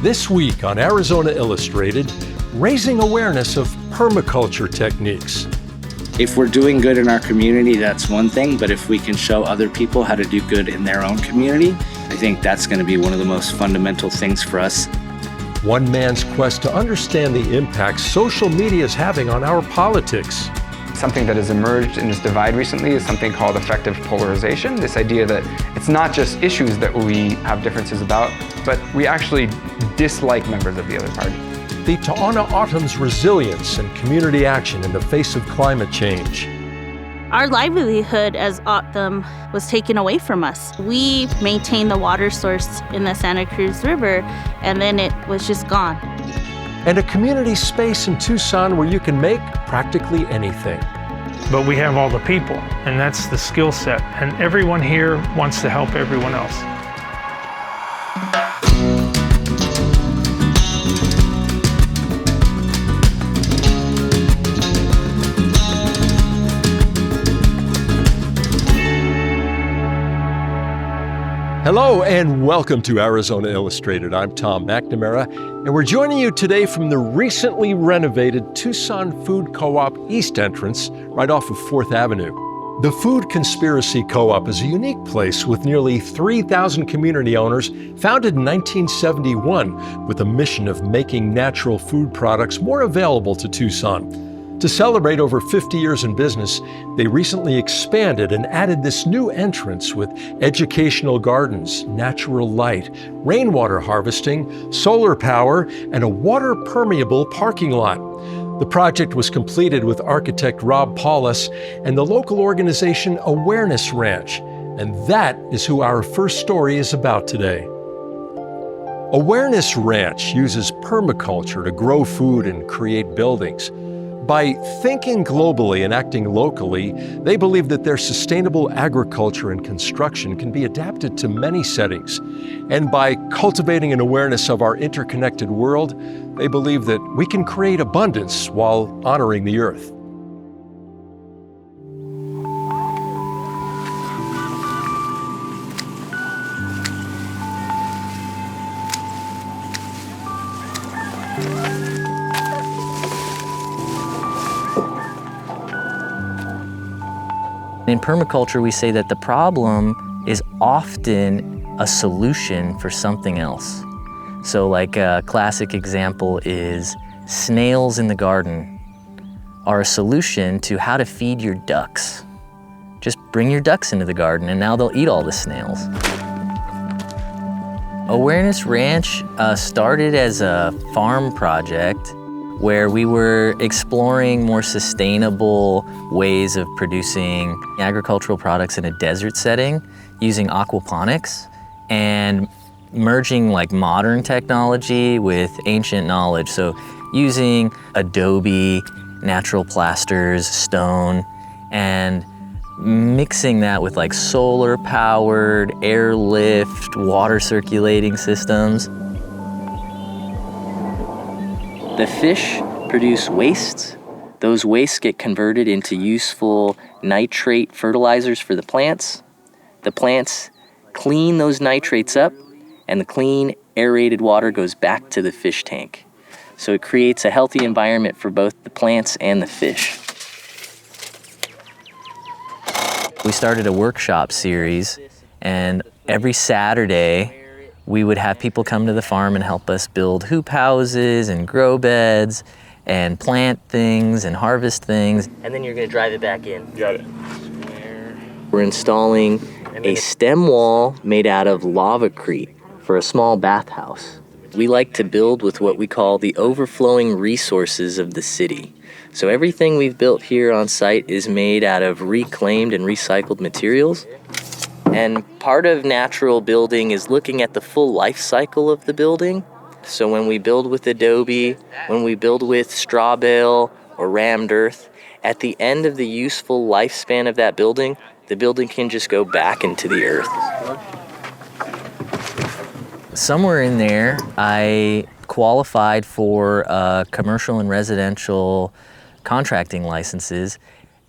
This week on Arizona Illustrated, raising awareness of permaculture techniques. If we're doing good in our community, that's one thing, but if we can show other people how to do good in their own community, I think that's going to be one of the most fundamental things for us. One man's quest to understand the impact social media is having on our politics. Something that has emerged in this divide recently is something called effective polarization. This idea that it's not just issues that we have differences about, but we actually dislike members of the other party. The Tohono O'odham's resilience and community action in the face of climate change. Our livelihood as O'odham was taken away from us. We maintained the water source in the Santa Cruz River, and then it was just gone. And a community space in Tucson where you can make practically anything. But we have all the people, and that's the skill set. And everyone here wants to help everyone else. Hello and welcome to Arizona Illustrated. I'm Tom McNamara, and we're joining you today from the recently renovated Tucson Food Co-op East entrance right off of 4th Avenue. The Food Conspiracy Co-op is a unique place with nearly 3,000 community owners, founded in 1971 with a mission of making natural food products more available to Tucson. To celebrate over 50 years in business, they recently expanded and added this new entrance with educational gardens, natural light, rainwater harvesting, solar power, and a water-permeable parking lot. The project was completed with architect Rob Paulus and the local organization Awareness Ranch, and that is who our first story is about today. Awareness Ranch uses permaculture to grow food and create buildings. By thinking globally and acting locally, they believe that their sustainable agriculture and construction can be adapted to many settings. And by cultivating an awareness of our interconnected world, they believe that we can create abundance while honoring the earth. In permaculture, we say that the problem is often a solution for something else. So like a classic example is snails in the garden are a solution to how to feed your ducks. Just bring your ducks into the garden and now they'll eat all the snails. Awareness Ranch started as a farm project where we were exploring more sustainable ways of producing agricultural products in a desert setting using aquaponics and merging like modern technology with ancient knowledge. So using adobe, natural plasters, stone, and mixing that with like solar powered, airlift, water circulating systems. The fish produce wastes. Those wastes get converted into useful nitrate fertilizers for the plants. The plants clean those nitrates up, and the clean, aerated water goes back to the fish tank. So it creates a healthy environment for both the plants and the fish. We started a workshop series, and every Saturday, we would have people come to the farm and help us build hoop houses and grow beds and plant things and harvest things. And then you're gonna drive it back in. Got it. We're installing a stem wall made out of lavacrete for a small bathhouse. We like to build with what we call the overflowing resources of the city. So everything we've built here on site is made out of reclaimed and recycled materials. And part of natural building is looking at the full life cycle of the building. So when we build with adobe, when we build with straw bale or rammed earth, at the end of the useful lifespan of that building, the building can just go back into the earth. Somewhere in there, I qualified for commercial and residential contracting licenses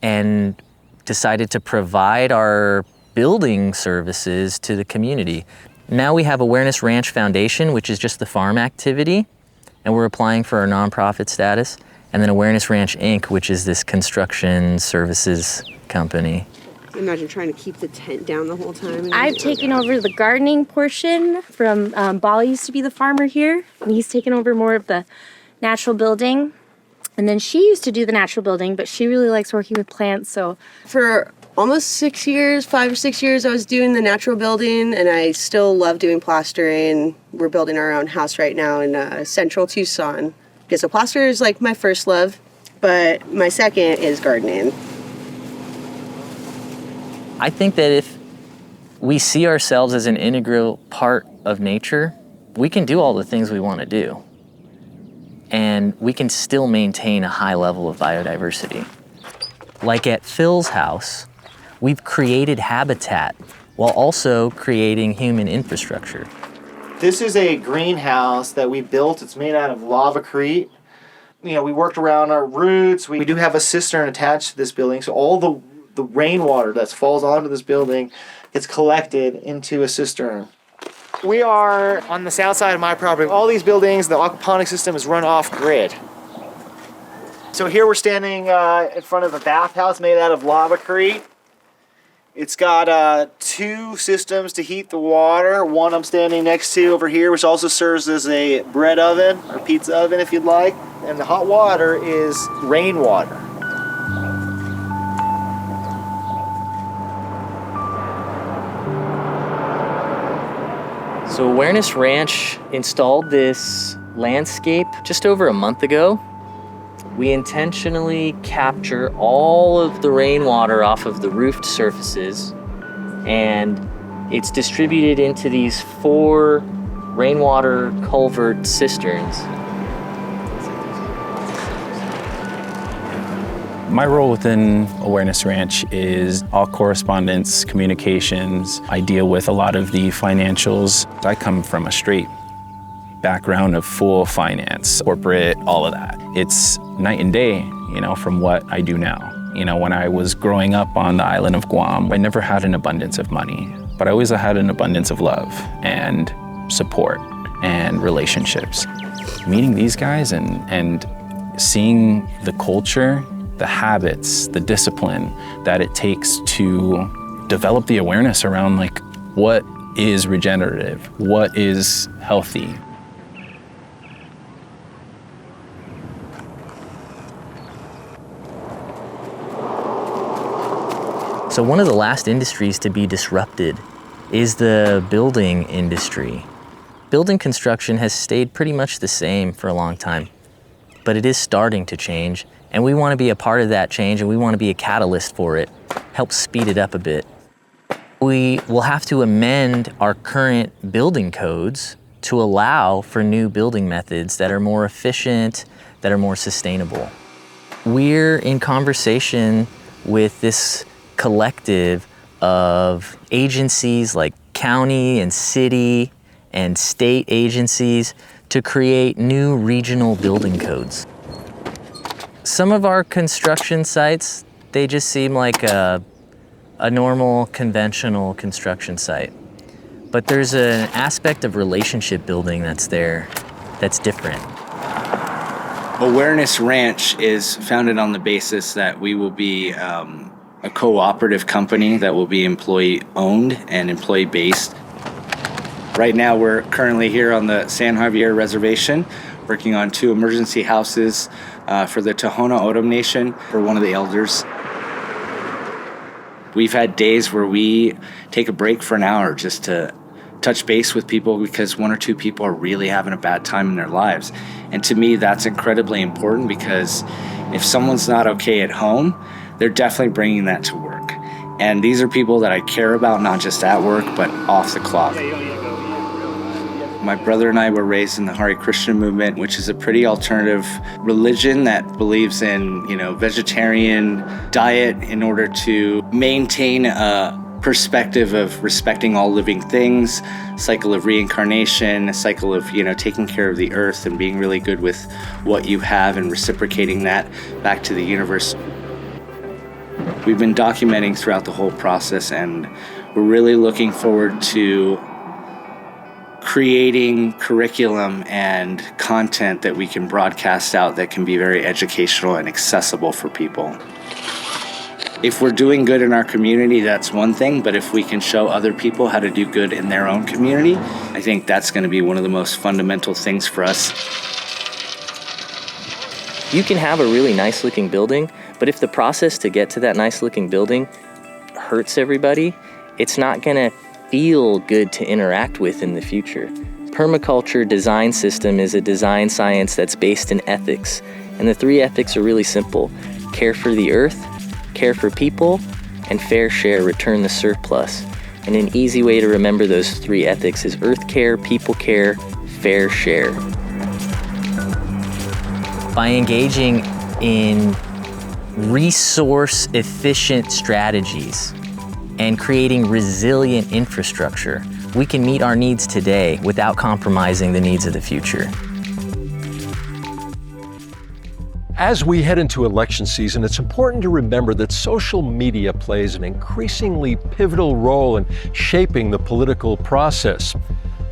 and decided to provide our building services to the community. Now we have Awareness Ranch Foundation, which is just the farm activity, and we're applying for our nonprofit status. And then Awareness Ranch Inc., which is this construction services company. Imagine trying to keep the tent down the whole time. I've taken over the gardening portion from Bali used to be the farmer here, and he's taken over more of the natural building. And then she used to do the natural building, but she really likes working with plants, so. For almost 6 years, 5 or 6 years, I was doing the natural building, and I still love doing plastering. We're building our own house right now in central Tucson. Okay, so plaster is like my first love, but my second is gardening. I think that if we see ourselves as an integral part of nature, we can do all the things we want to do. And we can still maintain a high level of biodiversity. Like at Phil's house, we've created habitat while also creating human infrastructure. This is a greenhouse that we built. It's made out of lavacrete. You know, we worked around our roots. We do have a cistern attached to this building, so all the rainwater that falls onto this building gets collected into a cistern. We are on the south side of my property. All these buildings, the aquaponics system is run off grid. So here we're standing in front of a bathhouse made out of lavacrete. It's got 2 systems to heat the water. One I'm standing next to over here, which also serves as a bread oven or pizza oven if you'd like. And the hot water is rainwater. So Awareness Ranch installed this landscape just over a month ago. We intentionally capture all of the rainwater off of the roofed surfaces, and it's distributed into these 4 rainwater culvert cisterns. My role within Awareness Ranch is all correspondence, communications. I deal with a lot of the financials. I come from a straight background of full finance, corporate, all of that. It's night and day, you know, from what I do now. You know, when I was growing up on the island of Guam, I never had an abundance of money, but I always had an abundance of love and support and relationships. Meeting these guys and seeing the culture, the habits, the discipline that it takes to develop the awareness around like what is regenerative, what is healthy. So one of the last industries to be disrupted is the building industry. Building construction has stayed pretty much the same for a long time, but it is starting to change, and we want to be a part of that change, and we want to be a catalyst for it, help speed it up a bit. We will have to amend our current building codes to allow for new building methods that are more efficient, that are more sustainable. We're in conversation with this collective of agencies like county and city and state agencies to create new regional building codes. Some of our construction sites, they just seem like a normal, conventional construction site. But there's an aspect of relationship building that's there that's different. Awareness Ranch is founded on the basis that we will be a cooperative company that will be employee-owned and employee-based. Right now, we're currently here on the San Xavier Reservation, working on 2 emergency houses for the Tohono O'odham Nation for one of the elders. We've had days where we take a break for an hour just to touch base with people because 1 or 2 people are really having a bad time in their lives. And to me, that's incredibly important because if someone's not okay at home, they're definitely bringing that to work. And these are people that I care about, not just at work, but off the clock. My brother and I were raised in the Hare Krishna movement, which is a pretty alternative religion that believes in, vegetarian diet in order to maintain a perspective of respecting all living things, cycle of reincarnation, a cycle of, taking care of the earth and being really good with what you have and reciprocating that back to the universe. We've been documenting throughout the whole process, and we're really looking forward to creating curriculum and content that we can broadcast out that can be very educational and accessible for people. If we're doing good in our community, that's one thing, but if we can show other people how to do good in their own community, I think that's going to be one of the most fundamental things for us. You can have a really nice looking building, but if the process to get to that nice looking building hurts everybody, it's not going to feel good to interact with in the future. Permaculture design system is a design science that's based in ethics, and the 3 ethics are really simple: care for the earth, care for people, and fair share, return the surplus. And an easy way to remember those 3 ethics is earth care, people care, fair share. By engaging in resource-efficient strategies and creating resilient infrastructure, we can meet our needs today without compromising the needs of the future. As we head into election season, it's important to remember that social media plays an increasingly pivotal role in shaping the political process.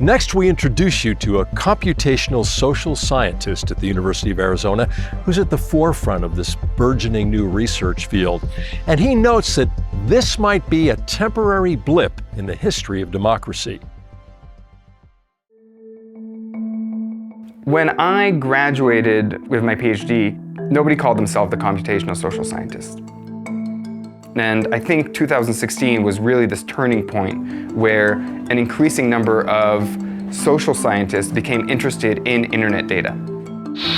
Next, we introduce you to a computational social scientist at the University of Arizona who's at the forefront of this burgeoning new research field. And he notes that this might be a temporary blip in the history of democracy. When I graduated with my PhD, nobody called themselves the computational social scientist. And I think 2016 was really this turning point where an increasing number of social scientists became interested in internet data.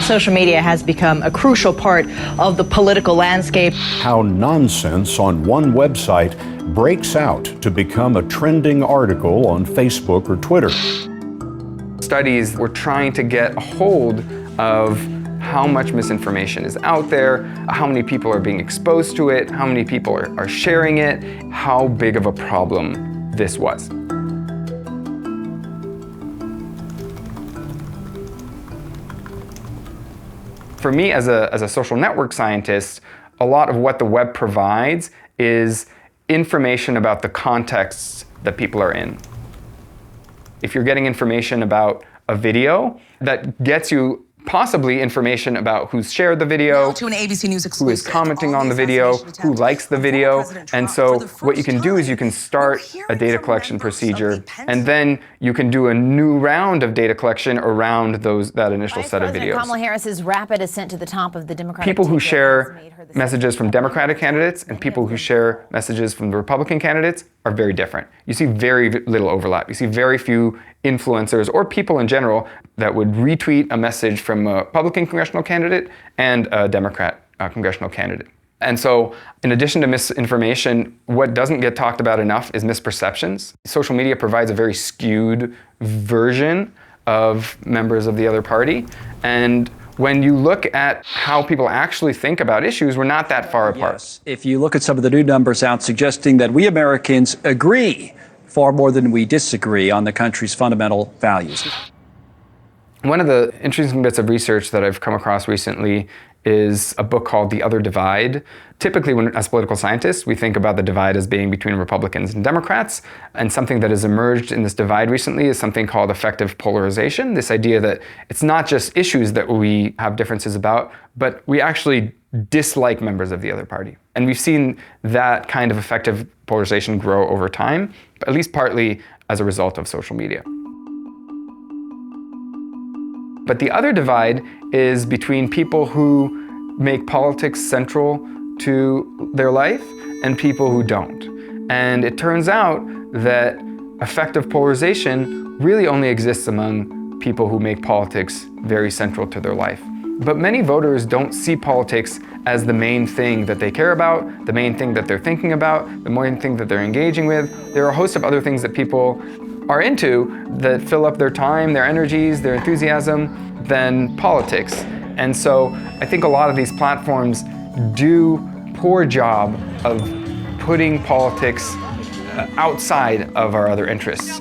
Social media has become a crucial part of the political landscape. How nonsense on one website breaks out to become a trending article on Facebook or Twitter. Studies were trying to get a hold of how much misinformation is out there, how many people are being exposed to it, how many people are sharing it, how big of a problem this was. For me as a social network scientist, a lot of what the web provides is information about the contexts that people are in. If you're getting information about a video, that gets you possibly information about who's shared the video, To an ABC News who is commenting on the video, who likes the video. And so what you can do is you can start a data collection procedure, and then you can do a new round of data collection around that initial set of videos. Kamala Harris's rapid ascent to the top of the Democratic People who ticket share has made her the messages from Democratic candidates and people who share messages from the Republican candidates are very different. You see very little overlap. You see very few influencers or people in general that would retweet a message from a Republican congressional candidate and a Democrat congressional candidate. And so, in addition to misinformation, what doesn't get talked about enough is misperceptions. Social media provides a very skewed version of members of the other party. And when you look at how people actually think about issues, we're not that far apart. Yes. If you look at some of the new numbers out suggesting that we Americans agree far more than we disagree on the country's fundamental values. One of the interesting bits of research that I've come across recently is a book called The Other Divide. Typically, as political scientists, we think about the divide as being between Republicans and Democrats, and something that has emerged in this divide recently is something called effective polarization, this idea that it's not just issues that we have differences about, but we actually dislike members of the other party. And we've seen that kind of effective polarization grow over time, at least partly as a result of social media. But the other divide is between people who make politics central to their life and people who don't. And it turns out that effective polarization really only exists among people who make politics very central to their life. But many voters don't see politics as the main thing that they care about, the main thing that they're thinking about, the main thing that they're engaging with. There are a host of other things that people are into that fill up their time, their energies, their enthusiasm than politics. And so I think a lot of these platforms do a poor job of putting politics outside of our other interests.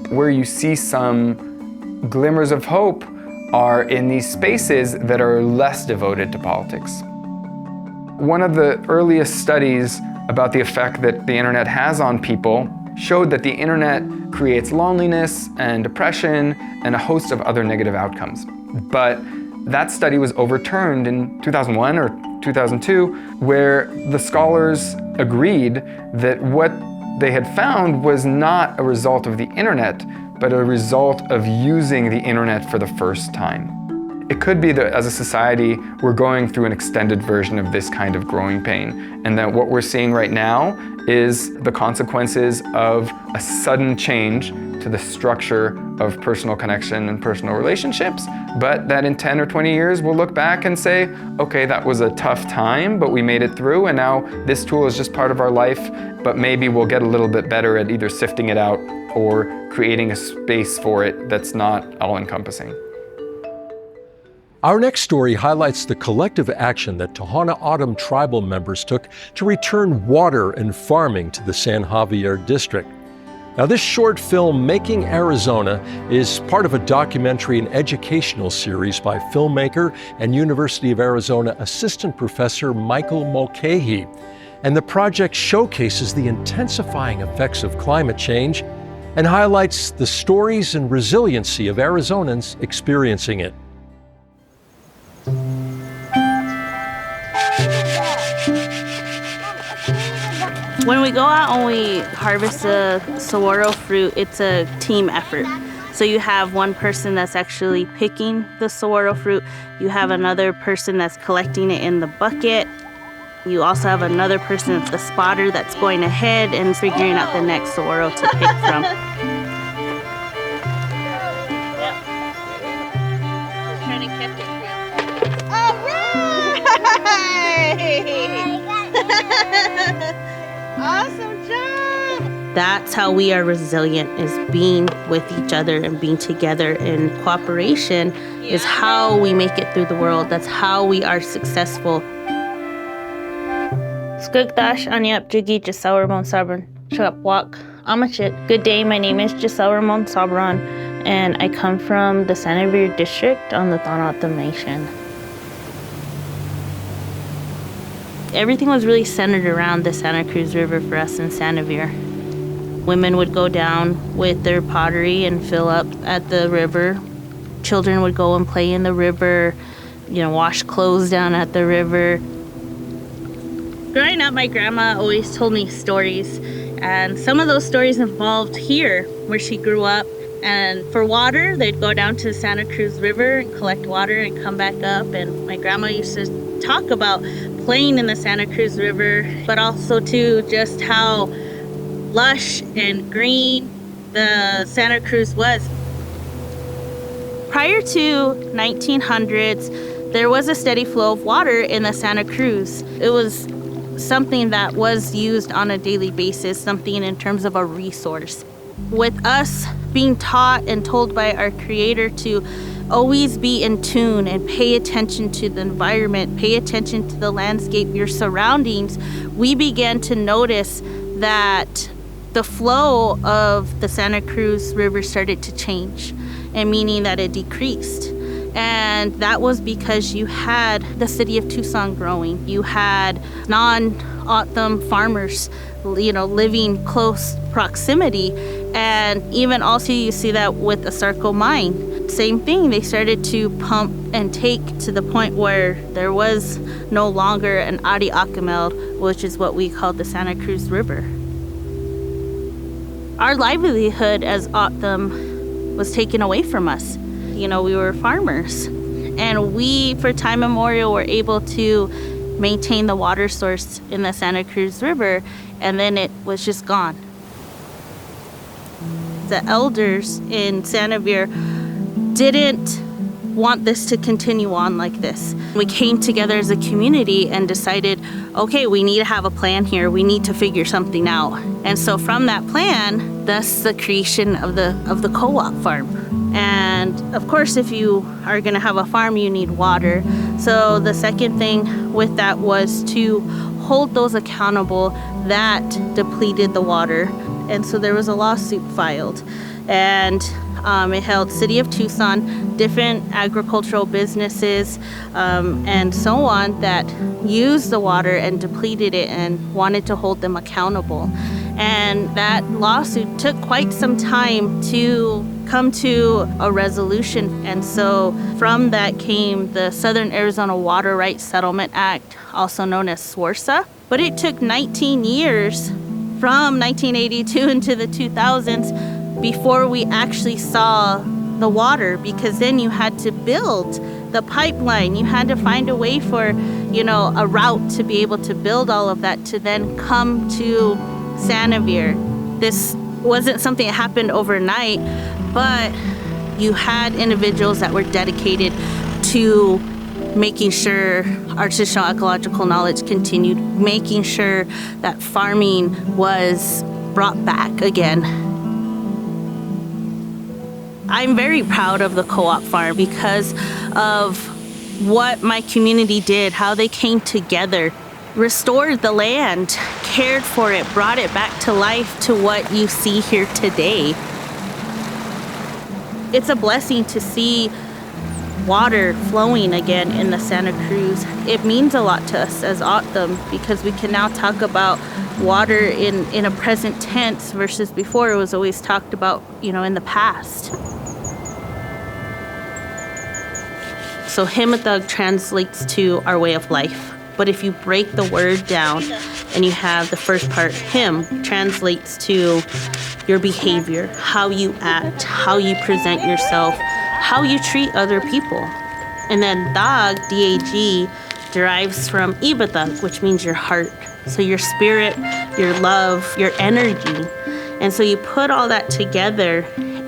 Where you see some glimmers of hope are in these spaces that are less devoted to politics. One of the earliest studies about the effect that the internet has on people showed that the internet creates loneliness and depression and a host of other negative outcomes. But that study was overturned in 2001 or 2002, where the scholars agreed that what they had found was not a result of the internet, but a result of using the internet for the first time. It could be that as a society, we're going through an extended version of this kind of growing pain, and that what we're seeing right now is the consequences of a sudden change to the structure of personal connection and personal relationships, but that in 10 or 20 years, we'll look back and say, okay, that was a tough time, but we made it through, and now this tool is just part of our life, but maybe we'll get a little bit better at either sifting it out or creating a space for it that's not all-encompassing. Our next story highlights the collective action that Tohono O'odham tribal members took to return water and farming to the San Xavier District. Now, this short film, Making Arizona, is part of a documentary and educational series by filmmaker and University of Arizona assistant professor Michael Mulcahy. And the project showcases the intensifying effects of climate change and highlights the stories and resiliency of Arizonans experiencing it. When we go out and we harvest the saguaro fruit, it's a team effort. So you have one person that's actually picking the saguaro fruit. You have another person that's collecting it in the bucket. You also have another person that's the spotter that's going ahead and figuring out the next saguaro to pick from. Awesome job! That's how we are resilient, is being with each other and being together in cooperation is how we make it through the world. That's how we are successful. Skugdash Anyap Jugi Giselle Ramon Sabran. Shut walk. Amachit. Good day, my name is Giselle Ramon Sabran, and I come from the San Xavier District on the Tohono O'odham Nation. Everything was really centered around the Santa Cruz River for us in San Xavier. Women would go down with their pottery and fill up at the river. Children would go and play in the river, wash clothes down at the river. Growing up, my grandma always told me stories, and some of those stories involved here, where she grew up. And for water, they'd go down to the Santa Cruz River and collect water and come back up. And my grandma used to talk about playing in the Santa Cruz River, but also too just how lush and green the Santa Cruz was. Prior to 1900s, there was a steady flow of water in the Santa Cruz. It was something that was used on a daily basis, something in terms of a resource. With us being taught and told by our Creator to always be in tune and pay attention to the environment, pay attention to the landscape, your surroundings, we began to notice that the flow of the Santa Cruz River started to change, and meaning that it decreased. And that was because you had the city of Tucson growing. You had non-O'odham farmers, living close proximity. And even also you see that with the Sarco mine. Same thing, they started to pump and take to the point where there was no longer an Ari Acamel, which is what we call the Santa Cruz River. Our livelihood as O'odham was taken away from us. We were farmers, and we, for time immemorial, were able to maintain the water source in the Santa Cruz River, and then it was just gone. The elders in San Xavier didn't want this to continue on like this. We came together as a community and decided, okay, we need to have a plan here. We need to figure something out. And so from that plan, thus the creation of the co-op farm. And of course, if you are going to have a farm, you need water. So the second thing with that was to hold those accountable that depleted the water. And so there was a lawsuit filed, and it held City of Tucson, different agricultural businesses, and so on that used the water and depleted it and wanted to hold them accountable. And that lawsuit took quite some time to come to a resolution. And so from that came the Southern Arizona Water Rights Settlement Act, also known as SWRSA. But it took 19 years from 1982 into the 2000s before we actually saw the water, because then you had to build the pipeline. You had to find a way for, a route to be able to build all of that to then come to San Xavier. This wasn't something that happened overnight, but you had individuals that were dedicated to making sure artisanal ecological knowledge continued, making sure that farming was brought back again. I'm very proud of the co-op farm because of what my community did, how they came together, restored the land, cared for it, brought it back to life to what you see here today. It's a blessing to see water flowing again in the Santa Cruz. It means a lot to us as O'odham because we can now talk about water in a present tense versus before it was always talked about, in the past. So Himatug translates to our way of life. But if you break the word down and you have the first part, him translates to your behavior, how you act, how you present yourself, how you treat other people. And then dag, D-A-G, derives from ibatag, which means your heart. So your spirit, your love, your energy. And so you put all that together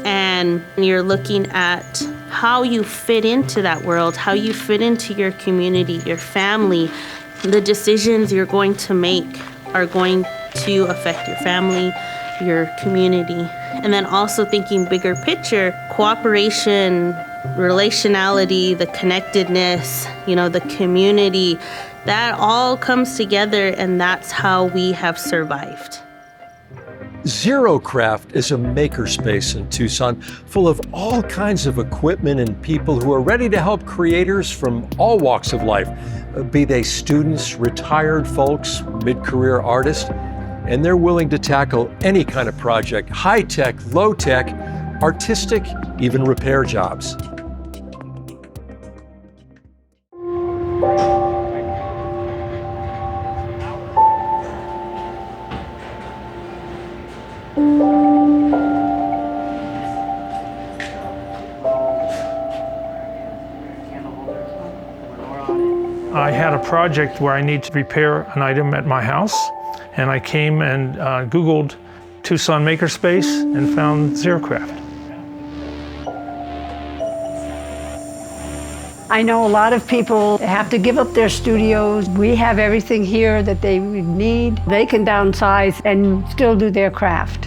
and you're looking at how you fit into that world, how you fit into your community, your family. The decisions you're going to make are going to affect your family, your community. And then also thinking bigger picture, cooperation, relationality, the connectedness, the community, that all comes together, and that's how we have survived. Xerocraft is a makerspace in Tucson full of all kinds of equipment and people who are ready to help creators from all walks of life, be they students, retired folks, mid-career artists, and they're willing to tackle any kind of project, high-tech, low-tech, artistic, even repair jobs. I had a project where I need to repair an item at my house, and I came and Googled Tucson Makerspace and found Xerocraft. I know a lot of people have to give up their studios. We have everything here that they need. They can downsize and still do their craft.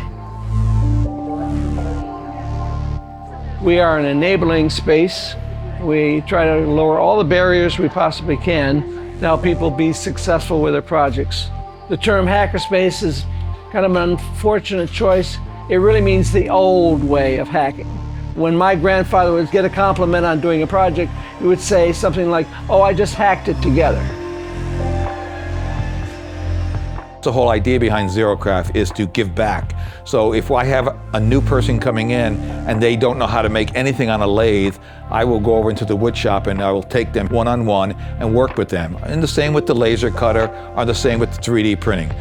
We are an enabling space. We try to lower all the barriers we possibly can to help people be successful with their projects. The term hackerspace is kind of an unfortunate choice. It really means the old way of hacking. When my grandfather would get a compliment on doing a project, he would say something like, "Oh, I just hacked it together." The whole idea behind Xerocraft is to give back. So if I have a new person coming in and they don't know how to make anything on a lathe, I will go over into the wood shop and I will take them one-on-one and work with them. And the same with the laser cutter, or the same with the 3D printing.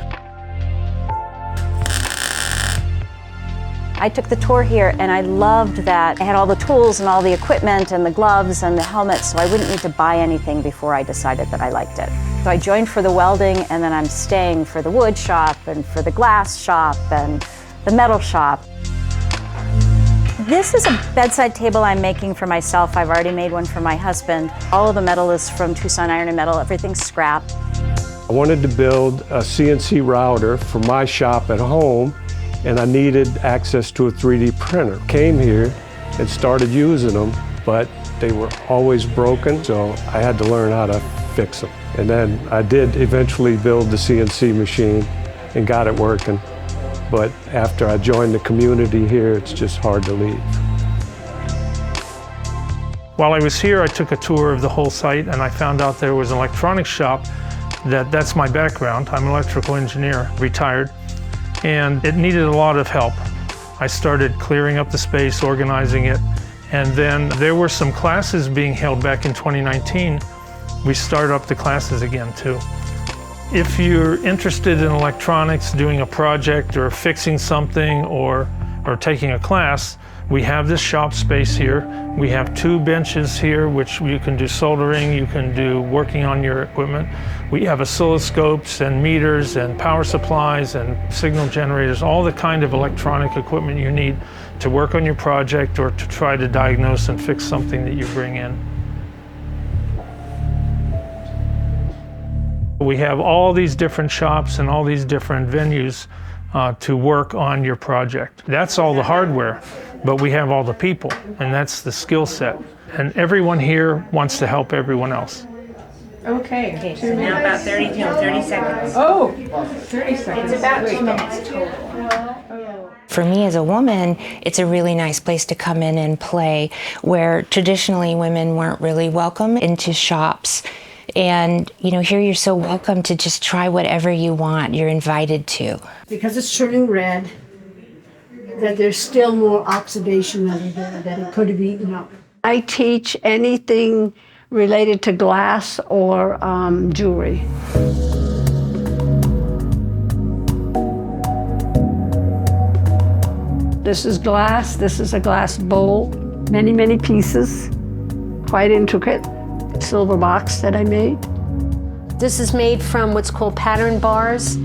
I took the tour here and I loved that I had all the tools and all the equipment and the gloves and the helmets, so I wouldn't need to buy anything before I decided that I liked it. So I joined for the welding, and then I'm staying for the wood shop and for the glass shop and the metal shop. This is a bedside table I'm making for myself. I've already made one for my husband. All of the metal is from Tucson Iron and Metal. Everything's scrap. I wanted to build a CNC router for my shop at home, and I needed access to a 3D printer. Came here and started using them, but they were always broken, so I had to learn how to fix them. And then I did eventually build the CNC machine and got it working. But after I joined the community here, it's just hard to leave. While I was here, I took a tour of the whole site, and I found out there was an electronics shop. That's my background. I'm an electrical engineer, retired. and it needed a lot of help. I started clearing up the space, organizing it, and then there were some classes being held back in 2019. We started up the classes again too. If you're interested in electronics, doing a project or fixing something or taking a class, we have this shop space here. We have 2 benches here, which you can do soldering, you can do working on your equipment. We have oscilloscopes and meters and power supplies and signal generators, all the kind of electronic equipment you need to work on your project or to try to diagnose and fix something that you bring in. We have all these different shops and all these different venues to work on your project. That's all the hardware, but we have all the people, and that's the skill set. And everyone here wants to help everyone else. Okay, so now about 30 seconds. Oh, 30 seconds. It's about 2 minutes total. For me as a woman, it's a really nice place to come in and play, where traditionally women weren't really welcome into shops. And, you know, here you're so welcome to just try whatever you want. You're invited to. Because it's turning red, that there's still more oxidation matter there that it could have eaten up. I teach anything related to glass or jewelry. This is glass. This is a glass bowl. Many, many pieces. Quite intricate. Silver box that I made. This is made from what's called pattern bars.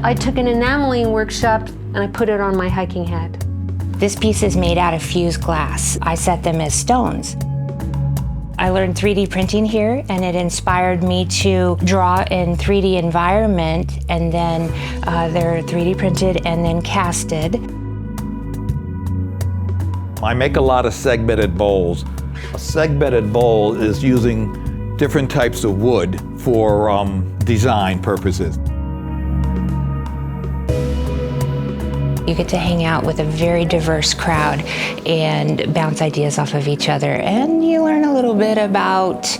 I took an enameling workshop and I put it on my hiking hat. This piece is made out of fused glass. I set them as stones. I learned 3D printing here, and it inspired me to draw in 3D environment, and then they're 3D printed and then casted. I make a lot of segmented bowls. A segmented bowl is using different types of wood for design purposes. You get to hang out with a very diverse crowd and bounce ideas off of each other, and you learn a little bit about,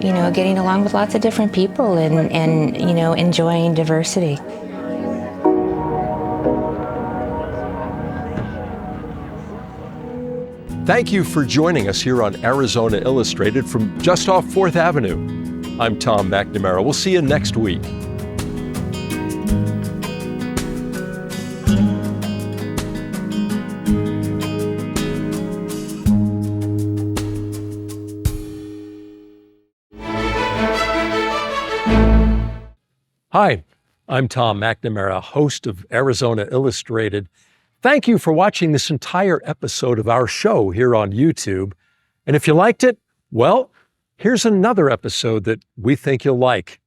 you know, getting along with lots of different people and you know, enjoying diversity. Thank you for joining us here on Arizona Illustrated from just off 4th Avenue. I'm Tom McNamara. We'll see you next week. Hi, I'm Tom McNamara, host of Arizona Illustrated. Thank you for watching this entire episode of our show here on YouTube. And if you liked it, well, here's another episode that we think you'll like.